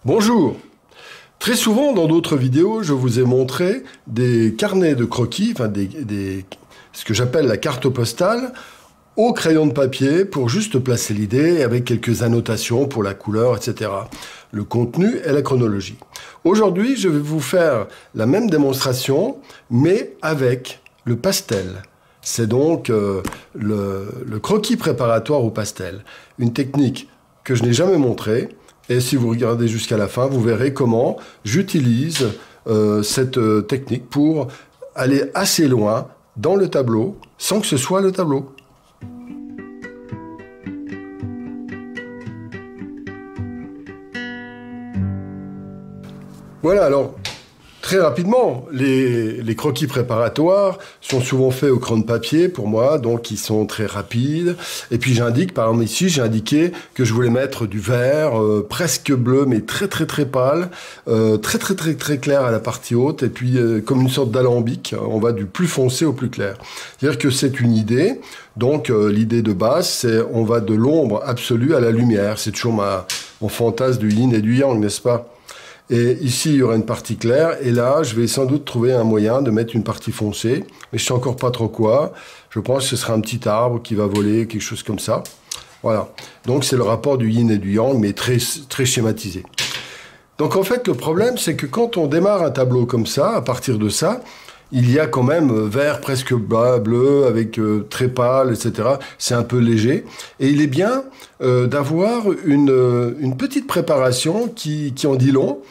Bonjour. Très souvent, dans d'autres vidéos, je vous ai montré des carnets de croquis, enfin ce que j'appelle la carte postale, au crayon de papier pour juste placer l'idée avec quelques annotations pour la couleur, etc. Le contenu et la chronologie. Aujourd'hui, je vais vous faire la même démonstration, mais avec le pastel. C'est donc le croquis préparatoire au pastel. Une technique que je n'ai jamais montrée. Et si vous regardez jusqu'à la fin, vous verrez comment j'utilise cette technique pour aller assez loin dans le tableau, sans que ce soit le tableau. Voilà, alors, très rapidement, les croquis préparatoires sont souvent faits au crayon de papier, pour moi, donc ils sont très rapides. Et puis j'indique, par exemple ici, j'ai indiqué que je voulais mettre du vert, presque bleu, mais très pâle, très clair à la partie haute, et puis comme une sorte d'alambic, on va du plus foncé au plus clair. C'est-à-dire que c'est une idée, donc l'idée de base, c'est on va de l'ombre absolue à la lumière. C'est toujours mon fantasme du yin et du yang, n'est-ce pas ? Et ici, il y aura une partie claire. Et là, je vais sans doute trouver un moyen de mettre une partie foncée. Mais je sais encore pas trop quoi. Je pense que ce sera un petit arbre qui va voler, quelque chose comme ça. Voilà. Donc, c'est le rapport du yin et du yang, mais très schématisé. Donc, en fait, le problème, c'est que quand on démarre un tableau comme ça, à partir de ça, il y a quand même vert presque bas, bleu, avec très pâle, etc. C'est un peu léger. Et il est bien d'avoir une petite préparation qui en dit long.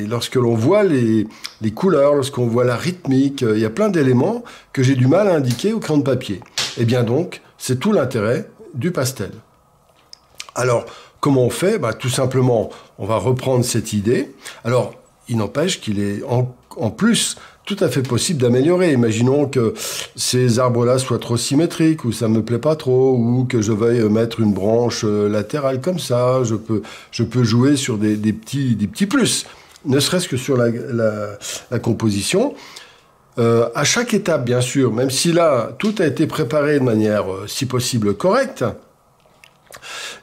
Lorsque l'on voit les couleurs, lorsqu'on voit la rythmique, il y a plein d'éléments que j'ai du mal à indiquer au crayon de papier. Et bien donc, c'est tout l'intérêt du pastel. Alors, comment on fait ? Tout simplement, on va reprendre cette idée. Alors, il n'empêche qu'il est en plus tout à fait possible d'améliorer. Imaginons que ces arbres-là soient trop symétriques, ou ça me plaît pas trop, ou que je veuille mettre une branche latérale comme ça. Je peux jouer sur des petits plus, ne serait-ce que sur la composition. À chaque étape, bien sûr, même si là, tout a été préparé de manière, si possible, correcte,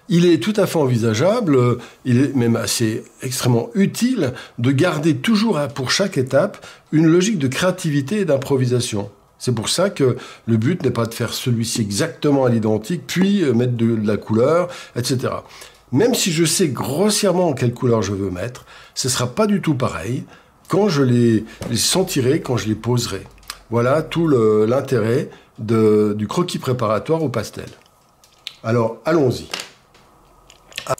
il est tout à fait envisageable, il est même assez extrêmement utile de garder toujours pour chaque étape une logique de créativité et d'improvisation. C'est pour ça que le but n'est pas de faire celui-ci exactement à l'identique, puis mettre de la couleur, etc. Même si je sais grossièrement quelle couleur je veux mettre, ce ne sera pas du tout pareil quand je les sentirai, quand je les poserai. Voilà tout l'intérêt du croquis préparatoire au pastel. Alors, allons-y.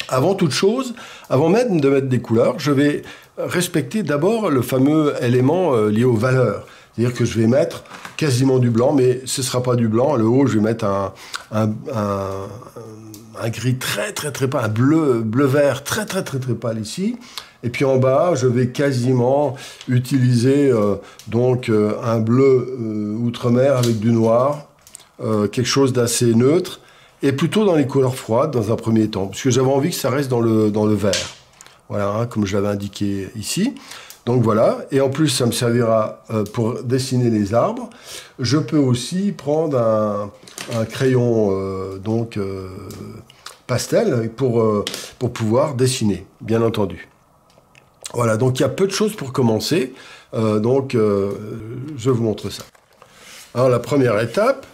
Avant toute chose, avant même de mettre des couleurs, je vais respecter d'abord le fameux élément lié aux valeurs. C'est-à-dire que je vais mettre quasiment du blanc, mais ce ne sera pas du blanc. Le haut, je vais mettre un gris très pâle, un bleu-vert très pâle ici. Et puis en bas, je vais quasiment utiliser un bleu outre-mer avec du noir, quelque chose d'assez neutre. Et plutôt dans les couleurs froides, dans un premier temps, parce que j'avais envie que ça reste dans le vert. Voilà, hein, comme je l'avais indiqué ici. Donc voilà, et en plus, ça me servira pour dessiner les arbres. Je peux aussi prendre un crayon pastel pour pouvoir dessiner, bien entendu. Voilà, donc il y a peu de choses pour commencer. Je vous montre ça. Alors, la première étape,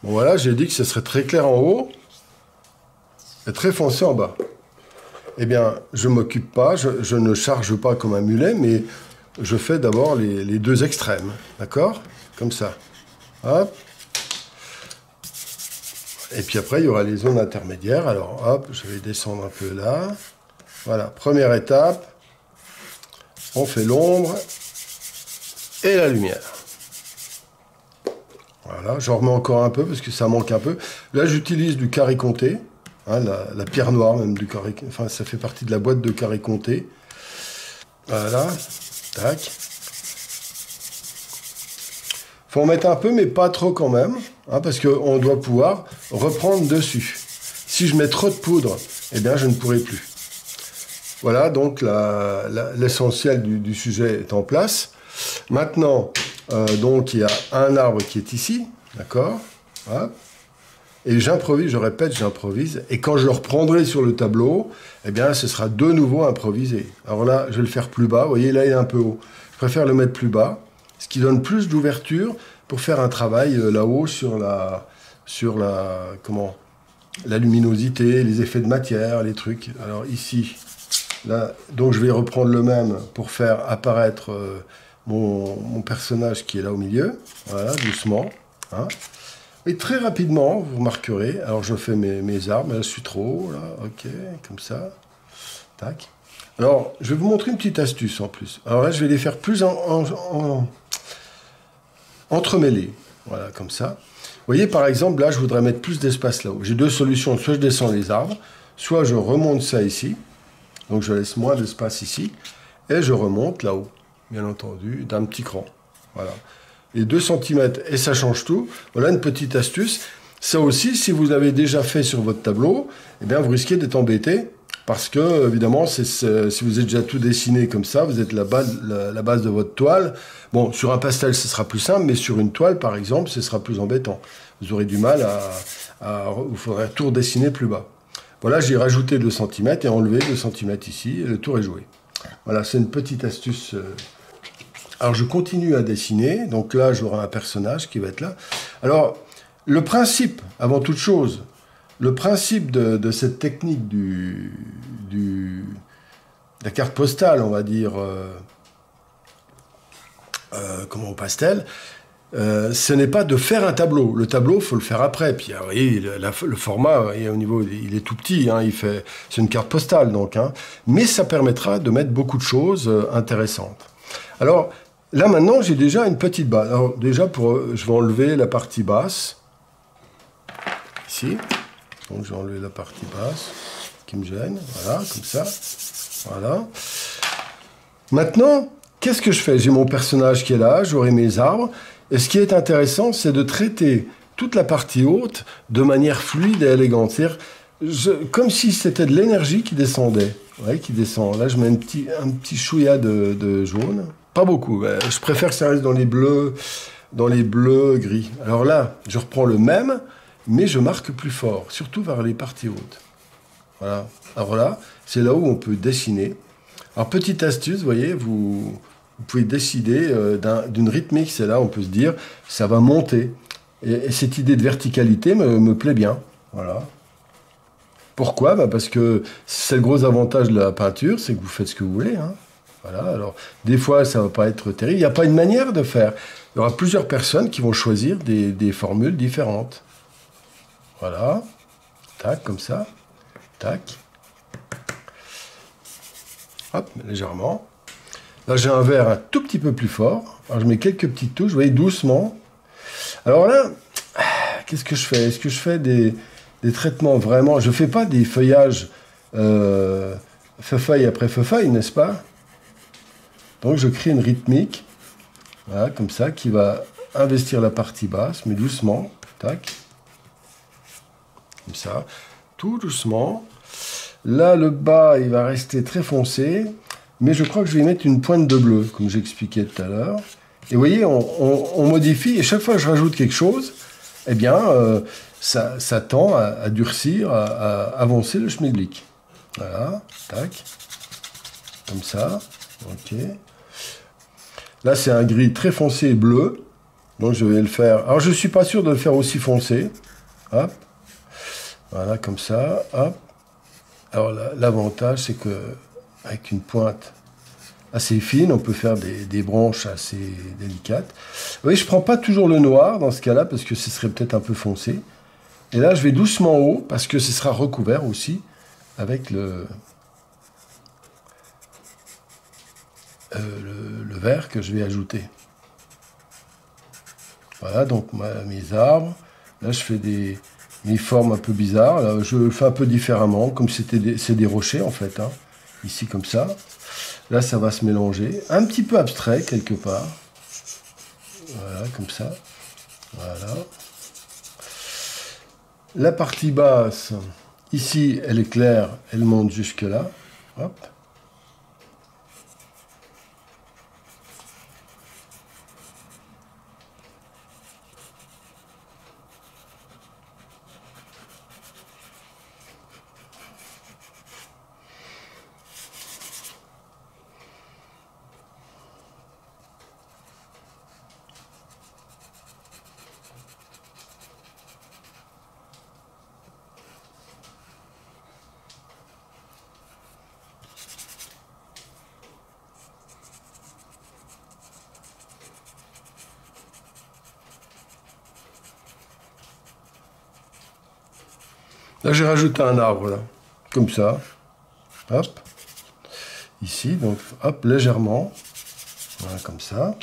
bon voilà, j'ai dit que ce serait très clair en haut et très foncé en bas. Eh bien, je ne m'occupe pas, je ne charge pas comme un mulet, mais je fais d'abord les deux extrêmes, d'accord? Comme ça. Hop. Et puis après, il y aura les zones intermédiaires. Alors, hop, je vais descendre un peu là. Voilà, première étape. On fait l'ombre et la lumière. Voilà, j'en remets encore un peu parce que ça manque un peu. Là, j'utilise du carré comté, hein, la pierre noire même du carré. Enfin, ça fait partie de la boîte de carré comté. Voilà, tac. Faut en mettre un peu, mais pas trop quand même, hein, parce qu'on doit pouvoir reprendre dessus. Si je mets trop de poudre, eh bien, je ne pourrai plus. Voilà, donc l'essentiel du sujet est en place. Maintenant, donc il y a un arbre qui est ici, d'accord, voilà. Et j'improvise, je répète, j'improvise. Et quand je le reprendrai sur le tableau, eh bien, ce sera de nouveau improvisé. Alors là, je vais le faire plus bas. Vous voyez, là, il est un peu haut. Je préfère le mettre plus bas, ce qui donne plus d'ouverture pour faire un travail là-haut sur la luminosité, les effets de matière, les trucs. Alors ici, là, donc je vais reprendre le même pour faire apparaître mon personnage qui est là au milieu. Voilà, doucement. Hein. Et très rapidement, vous remarquerez, alors je fais mes arbres, là je suis trop haut, là, ok, comme ça. Tac. Alors, je vais vous montrer une petite astuce en plus. Alors là, je vais les faire plus entremêlés. Voilà, comme ça. Vous voyez, par exemple, là, je voudrais mettre plus d'espace là-haut. J'ai deux solutions. Soit je descends les arbres, soit je remonte ça ici. Donc, je laisse moins d'espace ici. Et je remonte là-haut, bien entendu, d'un petit cran. Voilà. Les 2 cm, et ça change tout. Voilà une petite astuce. Ça aussi, si vous l'avez déjà fait sur votre tableau, eh bien, vous risquez d'être embêté. Parce que, évidemment, si vous êtes déjà tout dessiné comme ça, vous êtes la base de votre toile. Bon, sur un pastel, ce sera plus simple, mais sur une toile, par exemple, ce sera plus embêtant. Vous aurez du mal il faudrait tout redessiner plus bas. Voilà, j'ai rajouté 2 cm et enlevé 2 cm ici, et le tour est joué. Voilà, c'est une petite astuce. Alors, je continue à dessiner. Donc là, j'aurai un personnage qui va être là. Alors, le principe, avant toute chose, le principe de cette technique de la carte postale, on va dire, comment au pastel, ce n'est pas de faire un tableau. Le tableau, il faut le faire après. Puis, vous voyez, le format, au niveau, il est tout petit. Hein, c'est une carte postale, donc. Hein, mais ça permettra de mettre beaucoup de choses intéressantes. Alors, là, maintenant, j'ai déjà une petite base. Alors, déjà, je vais enlever la partie basse. Ici. Donc, je vais enlever la partie basse qui me gêne. Voilà, comme ça. Voilà. Maintenant, qu'est-ce que je fais? J'ai mon personnage qui est là, j'aurai mes arbres. Et ce qui est intéressant, c'est de traiter toute la partie haute de manière fluide et élégante. C'est-à-dire, comme si c'était de l'énergie qui descendait. Ouais, qui descend. Là, je mets un petit chouïa de jaune. Pas beaucoup. Je préfère que ça reste dans les bleus gris. Alors là, je reprends le même, mais je marque plus fort, surtout vers les parties hautes. Voilà. Alors là, c'est là où on peut dessiner. Alors, petite astuce, vous voyez, vous pouvez décider d'une rythmique. C'est là, on peut se dire, ça va monter. Et cette idée de verticalité me plaît bien. Voilà. Pourquoi? Parce que c'est le gros avantage de la peinture, c'est que vous faites ce que vous voulez. Hein. Voilà. Alors, des fois, ça ne va pas être terrible. Il n'y a pas une manière de faire. Il y aura plusieurs personnes qui vont choisir des formules différentes. Voilà. Tac, comme ça. Tac. Hop, légèrement. Là, j'ai un vert un tout petit peu plus fort. Alors, je mets quelques petites touches, vous voyez, doucement. Alors là, qu'est-ce que je fais? Est-ce que je fais des traitements vraiment... Je ne fais pas des feuillages feuille après feuille, n'est-ce pas? Donc, je crée une rythmique, voilà, comme ça, qui va investir la partie basse, mais doucement. Tac. Comme ça. Tout doucement. Là, le bas, il va rester très foncé. Mais je crois que je vais mettre une pointe de bleu, comme j'expliquais tout à l'heure. Et vous voyez, on modifie. Et chaque fois que je rajoute quelque chose, eh bien, ça tend à durcir, à avancer le schmilblick. Voilà. Tac. Comme ça. OK. Là, c'est un gris très foncé bleu. Donc, je vais le faire. Alors, je ne suis pas sûr de le faire aussi foncé. Hop. Voilà, comme ça. Hop. Alors, l'avantage, c'est que avec une pointe assez fine, on peut faire des branches assez délicates. Vous voyez, je ne prends pas toujours le noir dans ce cas-là, parce que ce serait peut-être un peu foncé. Et là, je vais doucement haut, parce que ce sera recouvert aussi avec le vert que je vais ajouter. Voilà, donc mes arbres. Là, je fais mes formes un peu bizarres. Là, je le fais un peu différemment, comme c'est des rochers, en fait. Hein. Ici, comme ça. Là, ça va se mélanger. Un petit peu abstrait, quelque part. Voilà, comme ça. Voilà. La partie basse, ici, elle est claire. Elle monte jusque là. Hop. Là, j'ai rajouté un arbre, là, comme ça. Hop. Ici, donc, hop, légèrement. Voilà, comme ça.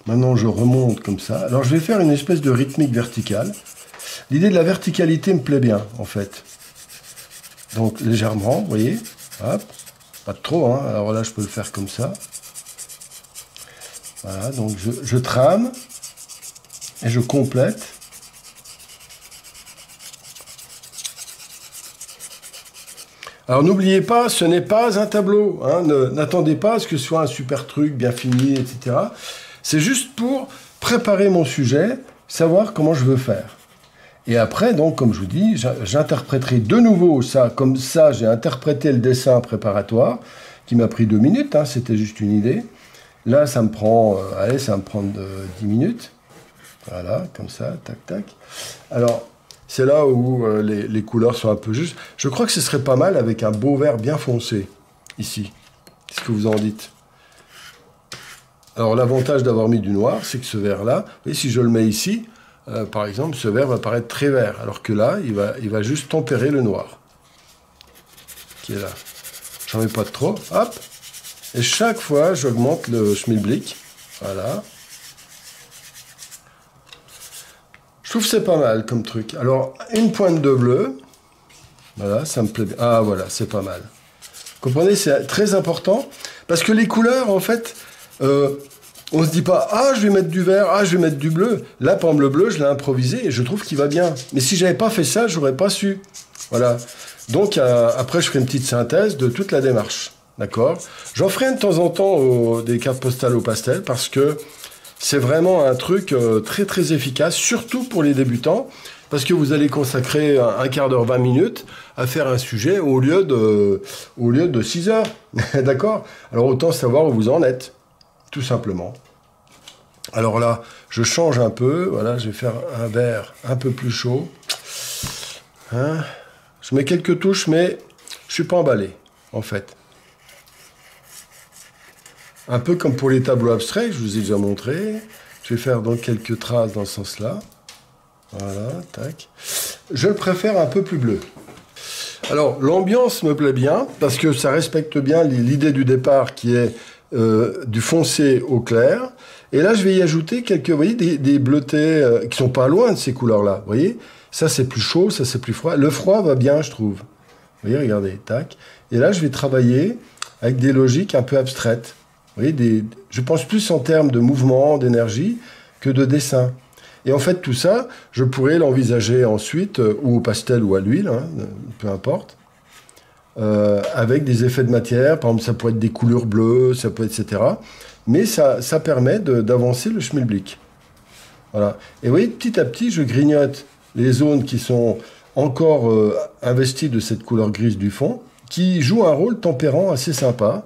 Maintenant, je remonte comme ça. Alors, je vais faire une espèce de rythmique verticale. L'idée de la verticalité me plaît bien, en fait. Donc, légèrement, vous voyez. Hop. Pas trop, hein. Alors là, je peux le faire comme ça. Voilà, donc je trame et je complète. Alors n'oubliez pas, ce n'est pas un tableau. Hein, n'attendez pas à ce que ce soit un super truc bien fini, etc. C'est juste pour préparer mon sujet, savoir comment je veux faire. Et après, donc, comme je vous dis, j'interpréterai de nouveau ça. Comme ça, j'ai interprété le dessin préparatoire, qui m'a pris 2 minutes, hein, c'était juste une idée. Là, ça me prend, allez, ça va me prendre 10 minutes. Voilà, comme ça, tac, tac. Alors, c'est là où les couleurs sont un peu justes. Je crois que ce serait pas mal avec un beau vert bien foncé, ici. Qu'est-ce que vous en dites? Alors, l'avantage d'avoir mis du noir, c'est que ce vert-là, vous voyez, si je le mets ici, par exemple, ce vert va paraître très vert, alors que là, il va juste tempérer le noir, qui est là. J'en mets pas de trop, hop. Et chaque fois, j'augmente le schmilblick. Voilà. Je trouve que c'est pas mal comme truc. Alors, une pointe de bleu. Voilà, ça me plaît bien. Ah, voilà, c'est pas mal. Vous comprenez, c'est très important. Parce que les couleurs, en fait, on se dit pas « Ah, je vais mettre du vert, ah, je vais mettre du bleu. » Là, par exemple, le bleu, je l'ai improvisé et je trouve qu'il va bien. Mais si j'avais pas fait ça, j'aurais pas su. Voilà. Donc, après, je ferai une petite synthèse de toute la démarche. D'accord? J'en ferai de temps en temps des cartes postales au pastel parce que c'est vraiment un truc très très efficace, surtout pour les débutants, parce que vous allez consacrer un quart d'heure, 20 minutes à faire un sujet au lieu de 6 heures. D'accord? Alors autant savoir où vous en êtes, tout simplement. Alors là, je change un peu, voilà, je vais faire un vert un peu plus chaud. Hein? Je mets quelques touches, mais je suis pas emballé, en fait. Un peu comme pour les tableaux abstraits, je vous ai déjà montré. Je vais faire donc quelques traces dans ce sens-là. Voilà, tac. Je le préfère un peu plus bleu. Alors, l'ambiance me plaît bien, parce que ça respecte bien l'idée du départ qui est du foncé au clair. Et là, je vais y ajouter quelques, vous voyez, des bleutés qui sont pas loin de ces couleurs-là. Vous voyez, ça c'est plus chaud, ça c'est plus froid. Le froid va bien, je trouve. Vous voyez, regardez, tac. Et là, je vais travailler avec des logiques un peu abstraites. Vous voyez, je pense plus en termes de mouvement, d'énergie, que de dessin. Et en fait, tout ça, je pourrais l'envisager ensuite, ou au pastel ou à l'huile, hein, peu importe, avec des effets de matière. Par exemple, ça pourrait être des couleurs bleues, ça peut être, etc. Mais ça permet d'avancer le schmilblick. Voilà. Et vous voyez, petit à petit, je grignote les zones qui sont encore investies de cette couleur grise du fond, qui joue un rôle tempérant assez sympa.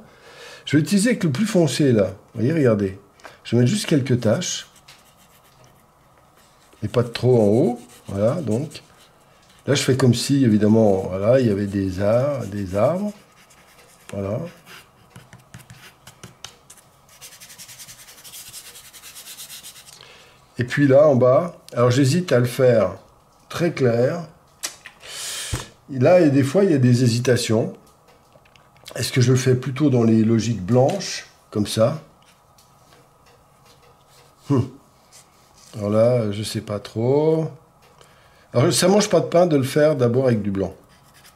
Je vais utiliser avec le plus foncé, là. Vous voyez, regardez. Je vais mettre juste quelques taches. Et pas de trop en haut. Voilà, donc. Là, je fais comme si, évidemment, voilà, il y avait des arbres. Voilà. Et puis là, en bas, alors j'hésite à le faire très clair. Là, et des fois, il y a des hésitations. Est-ce que je le fais plutôt dans les logiques blanches, comme ça? Alors là, je sais pas trop. Alors, ça mange pas de pain de le faire d'abord avec du blanc,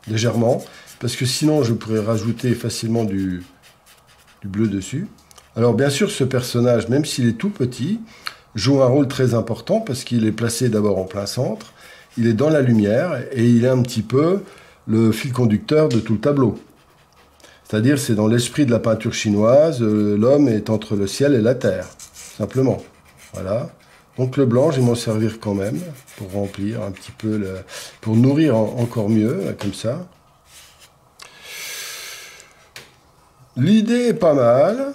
légèrement, parce que sinon, je pourrais rajouter facilement du bleu dessus. Alors, bien sûr, ce personnage, même s'il est tout petit, joue un rôle très important, parce qu'il est placé d'abord en plein centre, il est dans la lumière, et il est un petit peu le fil conducteur de tout le tableau. C'est-à-dire, c'est dans l'esprit de la peinture chinoise, l'homme est entre le ciel et la terre, simplement. Voilà. Donc le blanc, je vais m'en servir quand même, pour remplir un petit peu, pour nourrir encore mieux, là, comme ça. L'idée est pas mal.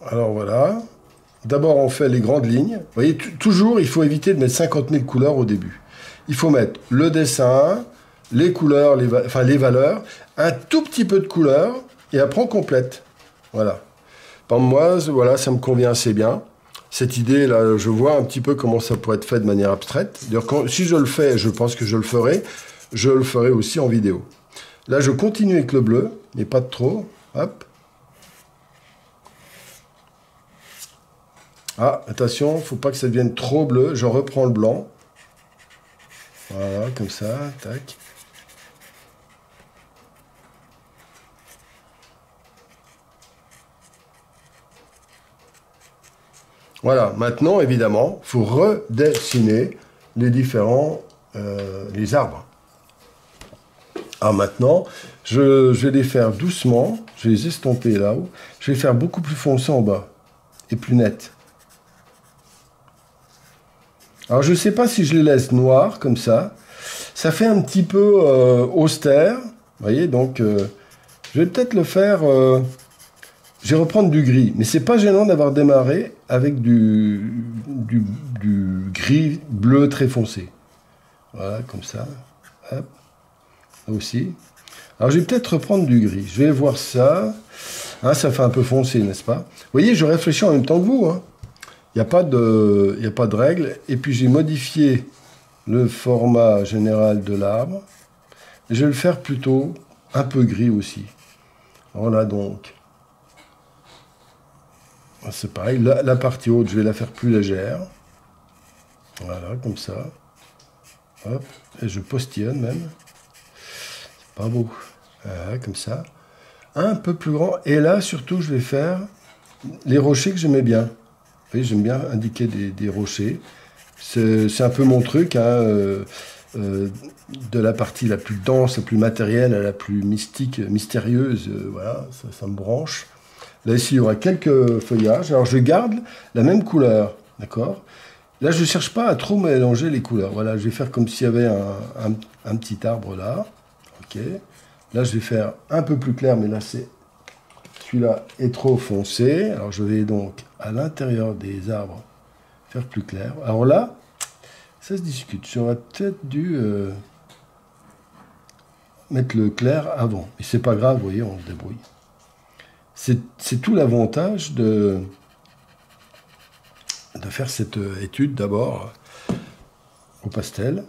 Alors voilà. D'abord, on fait les grandes lignes. Vous voyez, toujours, il faut éviter de mettre 50 000 couleurs au début. Il faut mettre le dessin, les couleurs, les valeurs, un tout petit peu de couleur, et après on complète. Voilà. Par moi, voilà, ça me convient assez bien. cette idée, là, je vois un petit peu comment ça pourrait être fait de manière abstraite. D'ailleurs, si je le fais, je pense que je le ferai aussi en vidéo. Là, je continue avec le bleu, mais pas de trop. Hop. Ah, attention, faut pas que ça devienne trop bleu. Je reprends le blanc. Voilà, comme ça, tac. Voilà, maintenant, évidemment, il faut redessiner les différents les arbres. Alors maintenant, je vais les faire doucement, je vais les estomper là-haut, je vais les faire beaucoup plus foncés en bas, et plus net. Alors je ne sais pas si je les laisse noirs, comme ça fait un petit peu austère, vous voyez, donc je vais peut-être le faire... je vais reprendre du gris, mais c'est pas gênant d'avoir démarré avec du gris bleu très foncé. Voilà, comme ça. Hop. Là aussi. Alors je vais peut-être reprendre du gris. Je vais voir ça. Hein, ça fait un peu foncé, n'est-ce pas? Vous voyez, je réfléchis en même temps que vous. Hein. Il n'y a pas de règle. Et puis j'ai modifié le format général de l'arbre. Je vais le faire plutôt un peu gris aussi. Voilà donc. C'est pareil, la partie haute, je vais la faire plus légère. Voilà, comme ça. Hop, et je postillonne même. C'est pas beau. Voilà, comme ça. Un peu plus grand. Et là, surtout, je vais faire les rochers que j'aimais bien. Vous voyez, j'aime bien indiquer des rochers. C'est un peu mon truc, hein, de la partie la plus dense, la plus matérielle à la plus mystique, mystérieuse. Voilà, ça me branche. Là, ici, il y aura quelques feuillages. Alors, je garde la même couleur, d'accord? Là, je ne cherche pas à trop mélanger les couleurs. Voilà, je vais faire comme s'il y avait un petit arbre là. OK. Là, je vais faire un peu plus clair, mais là, celui-là est trop foncé. Alors, je vais donc, à l'intérieur des arbres, faire plus clair. Alors là, ça se discute. J'aurais peut-être dû mettre le clair avant. Mais c'est pas grave, vous voyez, on se débrouille. C'est tout l'avantage de faire cette étude d'abord au pastel,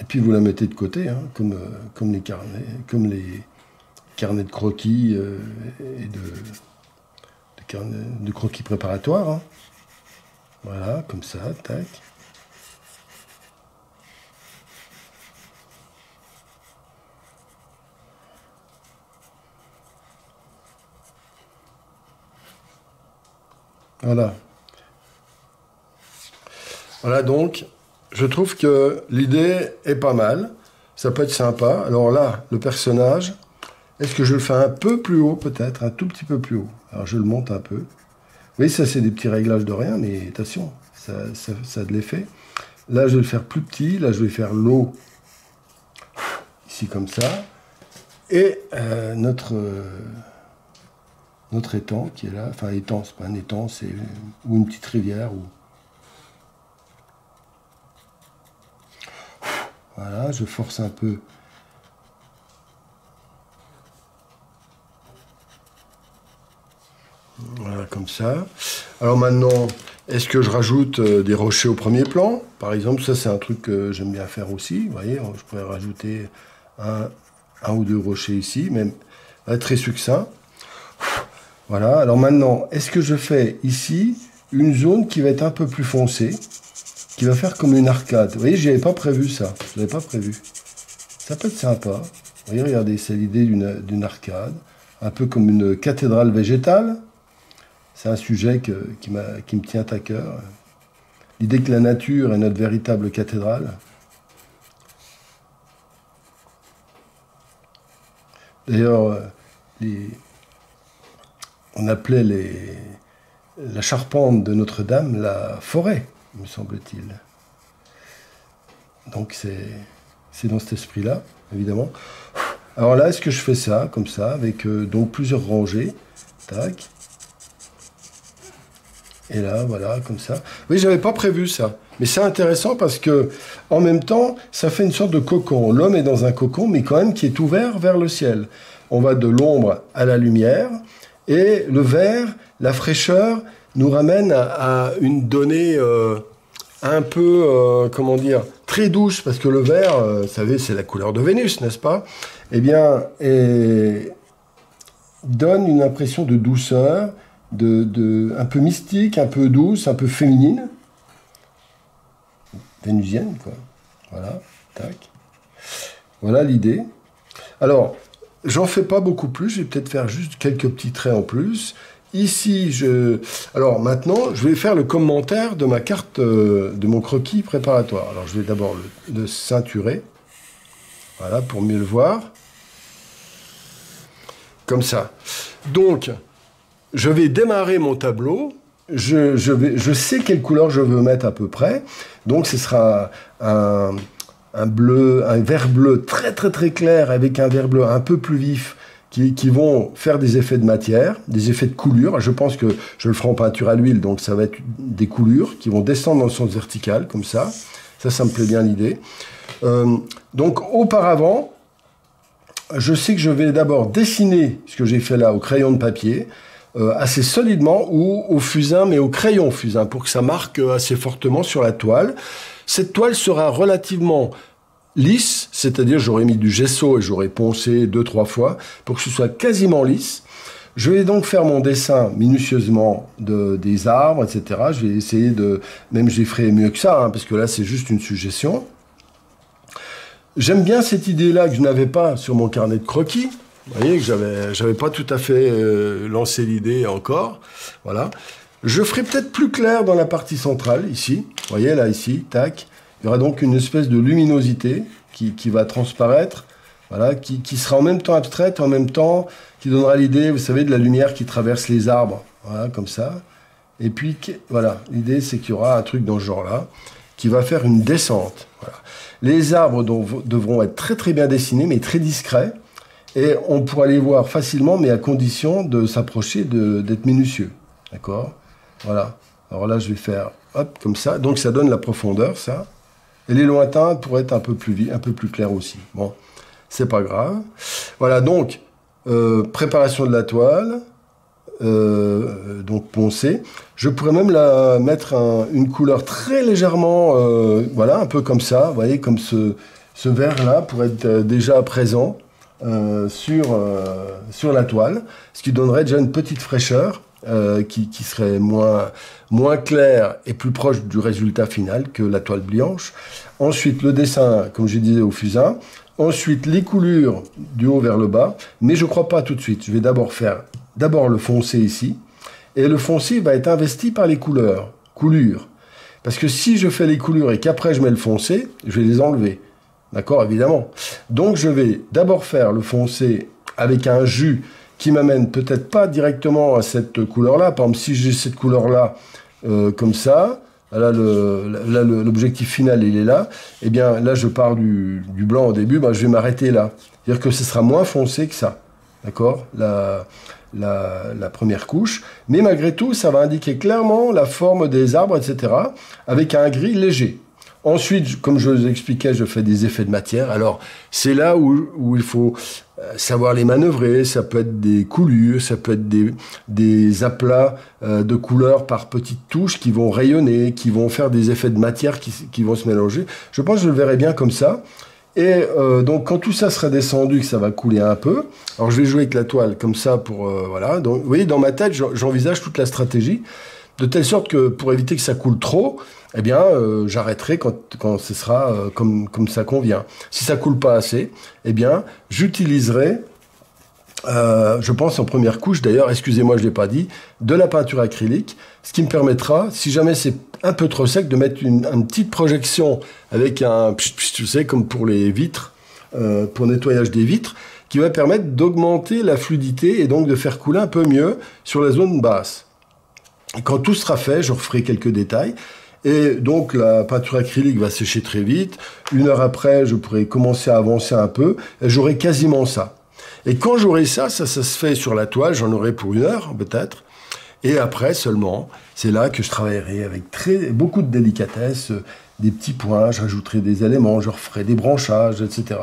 et puis vous la mettez de côté, hein, comme les carnets de croquis et de croquis préparatoires. Hein. Voilà, comme ça, tac. Voilà. Voilà donc, je trouve que l'idée est pas mal. Ça peut être sympa. Alors là, le personnage, est-ce que je le fais un peu plus haut peut-être? Un tout petit peu plus haut. Alors je le monte un peu. Vous voyez, ça c'est des petits réglages de rien, mais attention, ça a de l'effet. Là, je vais le faire plus petit. Là, je vais faire l'eau ici comme ça. Et notre étang qui est là. Enfin, étang, c'est pas un étang, c'est ou une petite rivière. Voilà, je force un peu. Voilà, comme ça. Alors maintenant, est-ce que je rajoute des rochers au premier plan? Par exemple, ça c'est un truc que j'aime bien faire aussi. Vous voyez, je pourrais rajouter un ou deux rochers ici, même très succinct. Voilà, alors maintenant, est-ce que je fais ici une zone qui va être un peu plus foncée, qui va faire comme une arcade? Vous voyez, je n'avais pas prévu ça. Je l'avais pas prévu. Ça peut être sympa. Vous voyez, regardez, c'est l'idée d'une arcade, un peu comme une cathédrale végétale. C'est un sujet qui me tient à cœur. L'idée que la nature est notre véritable cathédrale. D'ailleurs, on appelait la charpente de Notre-Dame la forêt, me semble-t-il. Donc c'est dans cet esprit-là, évidemment. Alors là, est-ce que je fais ça, comme ça, avec donc plusieurs rangées? Tac. Et là, voilà, comme ça. Oui, j'avais pas prévu ça. Mais c'est intéressant parce que, en même temps, ça fait une sorte de cocon. L'homme est dans un cocon, mais quand même qui est ouvert vers le ciel. On va de l'ombre à la lumière. Et le vert, la fraîcheur, nous ramène à une donnée un peu, comment dire, très douce, parce que le vert, vous savez, c'est la couleur de Vénus, n'est-ce pas? Eh bien, donne une impression de douceur, un peu mystique, un peu douce, un peu féminine. Vénusienne, quoi. Voilà, tac. Voilà l'idée. Alors, j'en fais pas beaucoup plus, je vais peut-être faire juste quelques petits traits en plus. Ici, alors maintenant, je vais faire le commentaire de ma carte, de mon croquis préparatoire. Alors, je vais d'abord le ceinturer. Voilà, pour mieux le voir. Comme ça. Donc, je vais démarrer mon tableau. Je sais quelle couleur je veux mettre à peu près. Donc, ce sera un vert bleu très très très clair avec un vert bleu un peu plus vif qui vont faire des effets de matière, des effets de coulure. Je pense que je le ferai en peinture à l'huile, donc ça va être des coulures qui vont descendre dans le sens vertical, comme ça. Ça me plaît bien l'idée. Donc, auparavant, je sais que je vais d'abord dessiner ce que j'ai fait là au crayon de papier, assez solidement, ou au fusain, mais au crayon fusain, pour que ça marque assez fortement sur la toile. Cette toile sera relativement lisse, c'est-à-dire j'aurais mis du gesso et j'aurais poncé 2-3 fois pour que ce soit quasiment lisse. Je vais donc faire mon dessin minutieusement des arbres, etc. Je vais essayer même je ferai mieux que ça, hein, parce que là c'est juste une suggestion. J'aime bien cette idée-là que je n'avais pas sur mon carnet de croquis. Vous voyez que j'avais pas tout à fait lancé l'idée encore. Voilà. Je ferai peut-être plus clair dans la partie centrale, ici. Vous voyez, là, ici, tac. Il y aura donc une espèce de luminosité qui va transparaître, voilà, qui sera en même temps abstraite, en même temps, qui donnera l'idée, vous savez, de la lumière qui traverse les arbres. Voilà, comme ça. Et puis, voilà, l'idée, c'est qu'il y aura un truc dans ce genre-là, qui va faire une descente. Voilà. Les arbres devront être très très bien dessinés, mais très discrets. Et on pourra les voir facilement, mais à condition de s'approcher, d'être minutieux. D'accord? Voilà. Alors là, je vais faire, hop, comme ça. Donc, ça donne la profondeur, ça. Et les lointains pourraient être un peu plus clairs aussi. Bon, c'est pas grave. Voilà, donc, préparation de la toile. Donc, poncée. Je pourrais même la mettre une couleur très légèrement, voilà, un peu comme ça. Vous voyez, comme ce vert-là pourrait être déjà présent sur la toile. Ce qui donnerait déjà une petite fraîcheur. Qui serait moins clair et plus proche du résultat final que la toile blanche. Ensuite, le dessin, comme je disais, au fusain. Ensuite, les coulures du haut vers le bas. Mais je ne crois pas tout de suite. Je vais d'abord faire le foncé ici. Et le foncé va être investi par les coulures. Parce que si je fais les coulures et qu'après je mets le foncé, je vais les enlever. D'accord, évidemment. Donc, je vais d'abord faire le foncé avec un jus qui m'amène peut-être pas directement à cette couleur-là. Par exemple, si j'ai cette couleur-là comme ça, là l'objectif final il est là, et bien là je pars du blanc au début, ben, je vais m'arrêter là. C'est-à-dire que ce sera moins foncé que ça, d'accord, la première couche, mais malgré tout ça va indiquer clairement la forme des arbres, etc., avec un gris léger. Ensuite, comme je vous expliquais, je fais des effets de matière. Alors, c'est là où il faut savoir les manœuvrer. Ça peut être des coulures, ça peut être des aplats de couleurs par petites touches qui vont rayonner, qui vont faire des effets de matière qui vont se mélanger. Je pense que je le verrai bien comme ça. Et donc, quand tout ça sera descendu, que ça va couler un peu, alors je vais jouer avec la toile comme ça pour... voilà. Donc, vous voyez, dans ma tête, j'envisage toute la stratégie, de telle sorte que pour éviter que ça coule trop, eh bien, j'arrêterai quand ce sera comme ça convient. Si ça coule pas assez, eh bien, j'utiliserai, je pense en première couche, d'ailleurs, excusez-moi, je l'ai pas dit, de la peinture acrylique, ce qui me permettra, si jamais c'est un peu trop sec, de mettre une petite projection avec tu sais, comme pour les vitres, pour nettoyage des vitres, qui va permettre d'augmenter la fluidité et donc de faire couler un peu mieux sur la zone basse. Et quand tout sera fait, je referai quelques détails. Et donc, la peinture acrylique va sécher très vite. 1 heure après, je pourrai commencer à avancer un peu. Et j'aurai quasiment ça. Et quand j'aurai ça se fait sur la toile. J'en aurai pour 1 heure, peut-être. Et après, seulement, c'est là que je travaillerai avec beaucoup de délicatesse, des petits points. Je rajouterai des éléments, je referai des branchages, etc.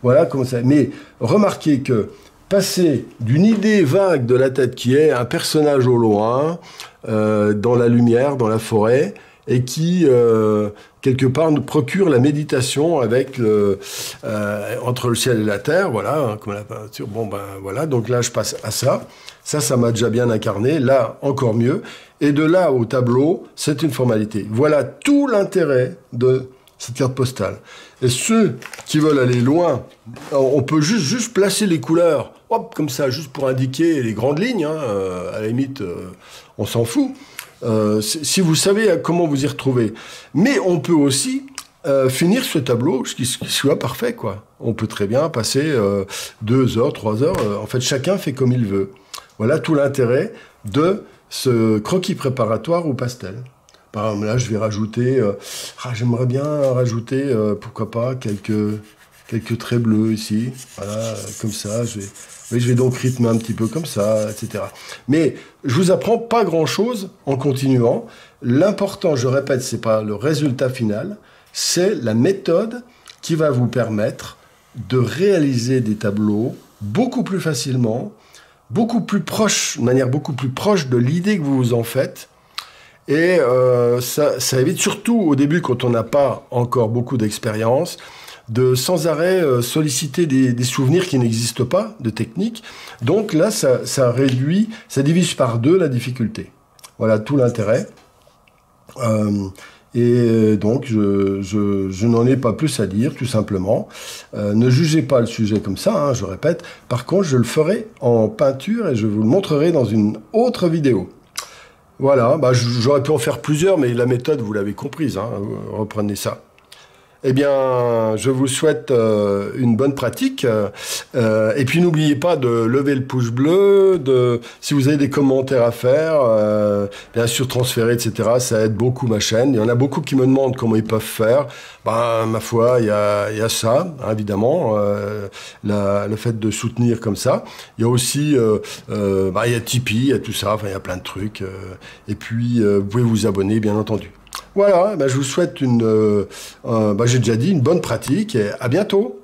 Voilà comment ça. Mais remarquez que passer d'une idée vague de la tête qui est un personnage au loin, dans la lumière, dans la forêt, et qui, quelque part, nous procure la méditation avec entre le ciel et la terre, voilà, hein, comme la peinture. Bon, ben voilà, donc là, je passe à ça. Ça m'a déjà bien incarné, là, encore mieux. Et de là au tableau, c'est une formalité. Voilà tout l'intérêt de cette carte postale. Et ceux qui veulent aller loin, on peut juste placer les couleurs, hop, comme ça, juste pour indiquer les grandes lignes, hein, à la limite, on s'en fout. Si vous savez comment vous y retrouver. Mais on peut aussi finir ce tableau, qui soit parfait, quoi. On peut très bien passer 2 heures, 3 heures. En fait, chacun fait comme il veut. Voilà tout l'intérêt de ce croquis préparatoire au pastel. Par exemple, là, je vais rajouter... j'aimerais bien rajouter, pourquoi pas, quelques traits bleus ici. Voilà, comme ça, je vais donc rythmer un petit peu comme ça, etc. Mais je vous apprends pas grand-chose en continuant. L'important, je répète, c'est pas le résultat final, c'est la méthode qui va vous permettre de réaliser des tableaux beaucoup plus facilement, de manière beaucoup plus proche de l'idée que vous vous en faites. Et ça évite surtout au début, quand on n'a pas encore beaucoup d'expérience, de sans arrêt solliciter des souvenirs qui n'existent pas, de techniques. Donc là, ça réduit, ça divise par 2 la difficulté. Voilà tout l'intérêt. Et donc, je n'en ai pas plus à dire, tout simplement. Ne jugez pas le sujet comme ça, hein, je répète. Par contre, je le ferai en peinture et je vous le montrerai dans une autre vidéo. Voilà, j'aurais pu en faire plusieurs, mais la méthode, vous l'avez comprise, hein, reprenez ça. Eh bien, je vous souhaite une bonne pratique. Et puis, n'oubliez pas de lever le pouce bleu, si vous avez des commentaires à faire, bien sûr, transférer, etc. Ça aide beaucoup ma chaîne. Il y en a beaucoup qui me demandent comment ils peuvent faire. Ma foi, il y a ça, hein, évidemment, le fait de soutenir comme ça. Il y a aussi, il y a Tipeee, il y a tout ça, enfin, il y a plein de trucs. Et puis, vous pouvez vous abonner, bien entendu. Voilà, je vous souhaite j'ai déjà dit, une bonne pratique et à bientôt.